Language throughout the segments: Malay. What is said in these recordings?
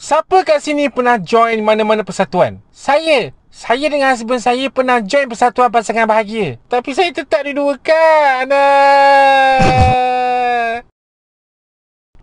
Siapa kat sini pernah join mana-mana persatuan? Saya dengan husband saya pernah join Persatuan Pasangan Bahagia. Tapi saya tetap diduakan.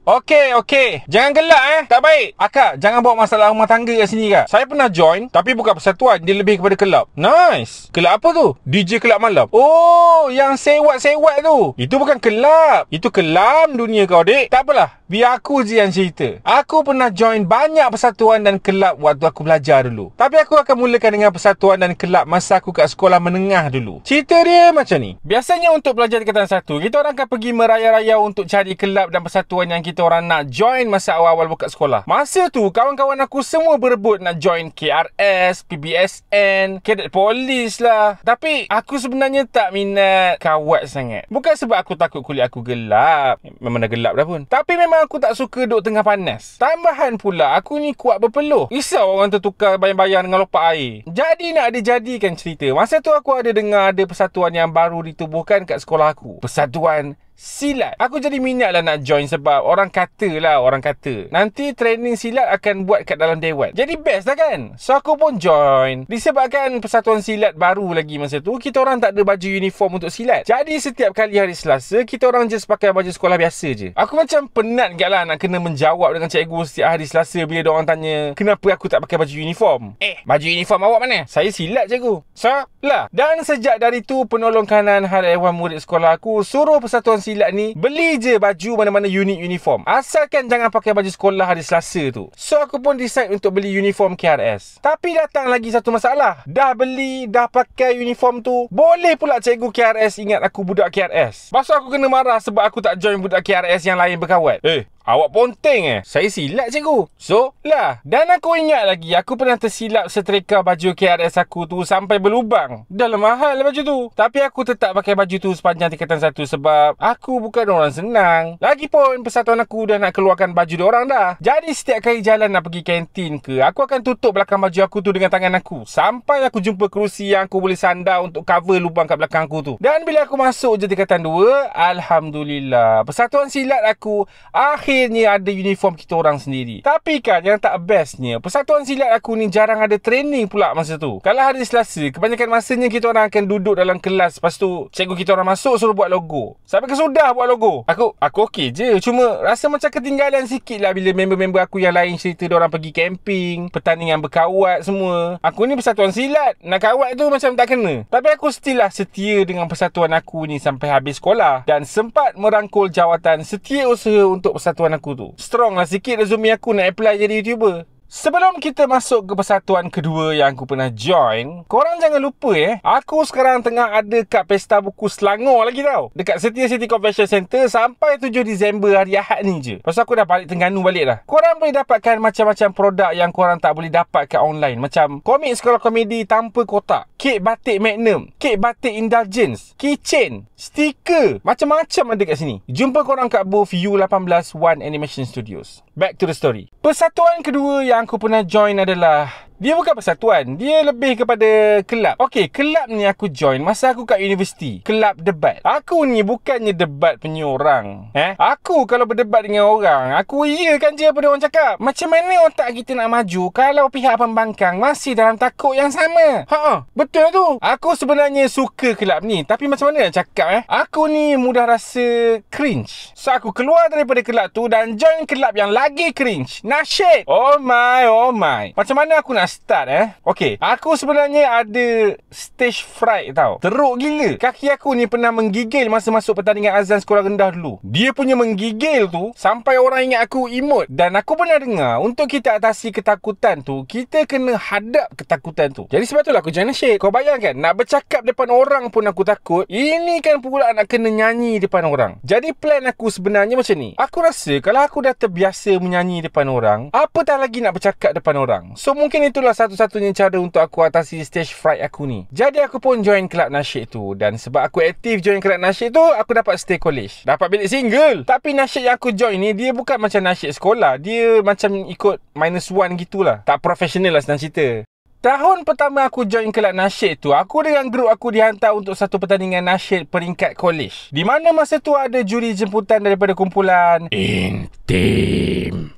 Okey. Jangan gelak Tak baik. Akak, jangan bawa masalah rumah tangga kat sini kak. Saya pernah join, tapi bukan persatuan. Dia lebih kepada kelab. Nice. Kelab apa tu? DJ kelab malam. Oh, yang sewat-sewat tu. Itu bukan kelab. Itu kelam dunia kau, dek. Tak apalah. Biar aku je yang cerita. Aku pernah join banyak persatuan dan kelab waktu aku belajar dulu. Tapi aku akan mulakan dengan persatuan dan kelab masa aku kat sekolah menengah dulu. Cerita dia macam ni. Biasanya untuk pelajar tingkatan 1, kita orang akan pergi meraya-raya untuk cari kelab dan persatuan yang kita orang nak join masa awal-awal buka sekolah. Masa tu, kawan-kawan aku semua berebut nak join KRS, PBSN, Cadet Polis lah. Tapi, aku sebenarnya tak minat kawat sangat. Bukan sebab aku takut kulit aku gelap. Memang dah gelap dah pun. Tapi memang aku tak suka duduk tengah panas. Tambahan pula, aku ni kuat berpeluh. Risau orang tertukar bayang-bayang dengan lopak air. Jadi nak dijadikan cerita. Masa tu aku ada dengar ada persatuan yang baru ditubuhkan kat sekolah aku. Persatuan silat. Aku jadi minat lah nak join sebab orang kata nanti training silat akan buat kat dalam dewan. Jadi best lah kan? So aku pun join. Disebabkan persatuan silat baru lagi masa tu, kita orang tak ada baju uniform untuk silat. Jadi setiap kali hari Selasa, kita orang just pakai baju sekolah biasa je. Aku macam penat kat lah nak kena menjawab dengan cikgu setiap hari Selasa bila diorang tanya kenapa aku tak pakai baju uniform. Baju uniform awak mana? Saya silat cikgu. So lah. Dan sejak dari tu, penolong kanan hal ehwal murid sekolah aku suruh persatuan silat ni beli je baju mana-mana unit uniform, asalkan jangan pakai baju sekolah hari Selasa tu. So aku pun decide untuk beli uniform KRS. Tapi datang lagi satu masalah. Dah beli, dah pakai uniform tu, boleh pula cikgu KRS ingat aku budak KRS. Pasal aku kena marah sebab aku tak join budak KRS yang lain berkawat. Awak ponteng Saya silat cikgu. So lah. Dan aku ingat lagi, aku pernah tersilap setrika baju KRS aku tu sampai berlubang. Dah mahal baju tu. Tapi aku tetap pakai baju tu sepanjang tingkatan 1 sebab aku bukan orang senang. Lagipun persatuan aku dah nak keluarkan baju diorang dah. Jadi setiap kali jalan nak pergi kantin ke, aku akan tutup belakang baju aku tu dengan tangan aku sampai aku jumpa kerusi yang aku boleh sandar untuk cover lubang kat belakang aku tu. Dan bila aku masuk je tingkatan 2, Alhamdulillah, persatuan silat aku akhirnya ada uniform kita orang sendiri. Tapi kan yang tak bestnya, persatuan silat aku ni jarang ada training pula masa tu. Kalau hari Selasa, kebanyakan masanya kita orang akan duduk dalam kelas. Lepas tu cikgu kita orang masuk suruh buat logo. Sampai kesudah buat logo. Aku okey je. Cuma rasa macam ketinggalan sikit lah bila member-member aku yang lain cerita diorang pergi camping, pertandingan berkawat semua. Aku ni persatuan silat, nak kawat tu macam tak kena. Tapi aku still lah setia dengan persatuan aku ni sampai habis sekolah. Dan sempat merangkul jawatan setiausaha untuk persatuan aku tu. Strong lah sikit resume aku nak apply jadi YouTuber. Sebelum kita masuk ke persatuan kedua yang aku pernah join, korang jangan lupa aku sekarang tengah ada kat Pesta Buku Selangor lagi tau. Dekat Setia City Convention Center sampai 7 Disember hari Ahad ni je. Pasal aku dah balik Terengganu balik lah. Korang boleh dapatkan macam-macam produk yang korang tak boleh dapat kat online. Macam komik sekolah komedi tanpa kotak, kek batik Magnum, kek batik Indulgence, keychain, stiker, macam-macam ada kat sini. Jumpa korang kat booth U18 One Animation Studios. Back to the story. Persatuan kedua yang aku pernah join adalah, dia bukan persatuan, dia lebih kepada kelab. Okey, kelab ni aku join masa aku kat universiti. Kelab debat. Aku ni bukannya debat punya orang. Aku kalau berdebat dengan orang, aku iakan je apa dia orang cakap. Macam mana otak kita nak maju kalau pihak pembangkang masih dalam takut yang sama? Betul tu. Aku sebenarnya suka kelab ni, tapi macam mana nak cakap aku ni mudah rasa cringe. So aku keluar daripada kelab tu dan join kelab yang lagi cringe. Nasyid. Oh my. Macam mana aku nak start Okey, aku sebenarnya ada stage fright tau. Teruk gila. Kaki aku ni pernah menggigil masa masuk pertandingan azan sekolah rendah dulu. Dia punya menggigil tu sampai orang ingat aku imut. Dan aku pernah dengar, untuk kita atasi ketakutan tu, kita kena hadap ketakutan tu. Jadi sebab tu lah aku join nasyid. Kau bayangkan, nak bercakap depan orang pun aku takut. Ini kan pula nak kena nyanyi depan orang. Jadi plan aku sebenarnya macam ni. Aku rasa kalau aku dah terbiasa menyanyi depan orang, apatah lagi nak bercakap depan orang. So mungkin itulah satu-satunya cara untuk aku atasi stage fright aku ni. Jadi aku pun join kelab nasyid tu. Dan sebab aku aktif join kelab nasyid tu, aku dapat stay college, dapat bilik single. Tapi nasyid yang aku join ni, dia bukan macam nasyid sekolah. Dia macam ikut -1 gitulah. Tak profesional lah senang cerita. Tahun pertama aku join kelab nasyid tu, aku dengan grup aku dihantar untuk satu pertandingan nasyid peringkat college. Di mana masa tu ada juri jemputan daripada kumpulan Intim.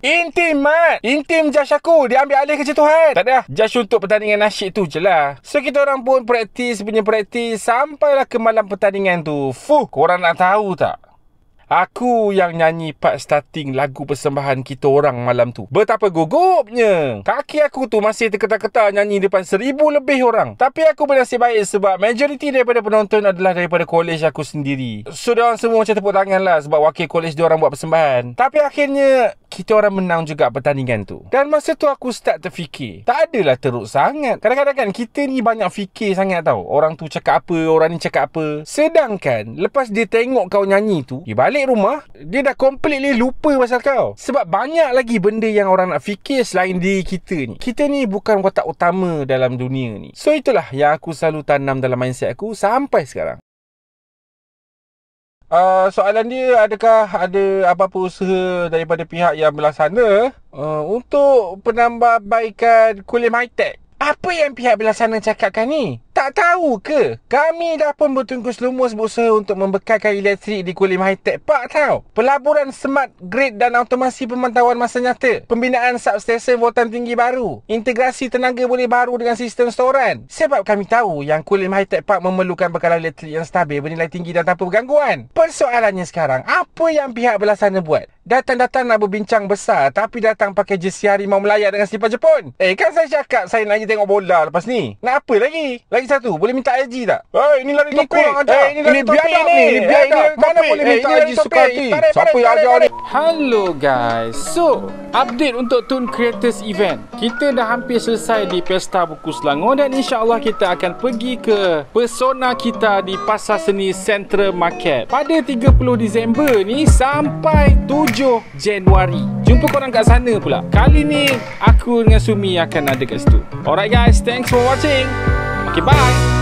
Intim judge aku. Dia ambil alih kecetuhan. Tak ada, judge untuk pertandingan nasyid tu je lah. So kita orang pun praktis sampailah ke malam pertandingan tu. Korang nak tahu tak? Aku yang nyanyi part starting lagu persembahan kita orang malam tu. Betapa gugupnya. Kaki aku tu masih terketar-ketar nyanyi depan 1,000 lebih orang. Tapi aku bernasib baik sebab majoriti daripada penonton adalah daripada college aku sendiri. So diorang semua macam tepuk tangan lah sebab wakil college diorang buat persembahan. Tapi akhirnya kita orang menang juga pertandingan tu. Dan masa tu aku start terfikir, tak adalah teruk sangat. Kadang-kadang kan kita ni banyak fikir sangat tau. Orang tu cakap apa, orang ni cakap apa. Sedangkan lepas dia tengok kau nyanyi tu, dia balik rumah, dia dah completely lupa pasal kau. Sebab banyak lagi benda yang orang nak fikir selain diri kita ni. Kita ni bukan watak utama dalam dunia ni. So itulah yang aku selalu tanam dalam mindset aku sampai sekarang. Soalan dia, adakah ada apa-apa usaha daripada pihak yang berlaksana untuk penambahbaikan Kulim High-Tech? Apa yang pihak berlaksana cakapkan ni? Tak tahu ke? Kami dah pun bertungkus lumus berusaha untuk membekalkan elektrik di Kulim High-Tech Park tau. Pelaburan smart grid dan automasi pemantauan masa nyata. Pembinaan substesen voltan tinggi baru. Integrasi tenaga boleh baru dengan sistem storan. Sebab kami tahu yang Kulim High-Tech Park memerlukan bekalan elektrik yang stabil, bernilai tinggi dan tanpa gangguan. Persoalannya sekarang, apa yang pihak berlaksana buat? Datang-datang nak berbincang besar tapi datang pakai jersey harimau Melaya dengan slipper Jepun. Kan saya cakap saya nak pergi tengok bola lepas ni. Nak apa lagi? Lagi satu, boleh minta IG tak? Ini lari topik. Kurang ajar. Ini biadab ni. Ini biadab. Mana boleh minta IG suka hati? Siapa yang ajar ni? Hello guys. So, update untuk Tun Creators Event. Kita dah hampir selesai di Pesta Buku Selangor dan insya-Allah kita akan pergi ke persona kita di Pasar Seni Central Market pada 30 Disember ni sampai 7 Januari. Jumpa korang kat sana pula. Kali ni aku dengan Sumi akan ada kat situ. Alright guys, thanks for watching. Okay, bye.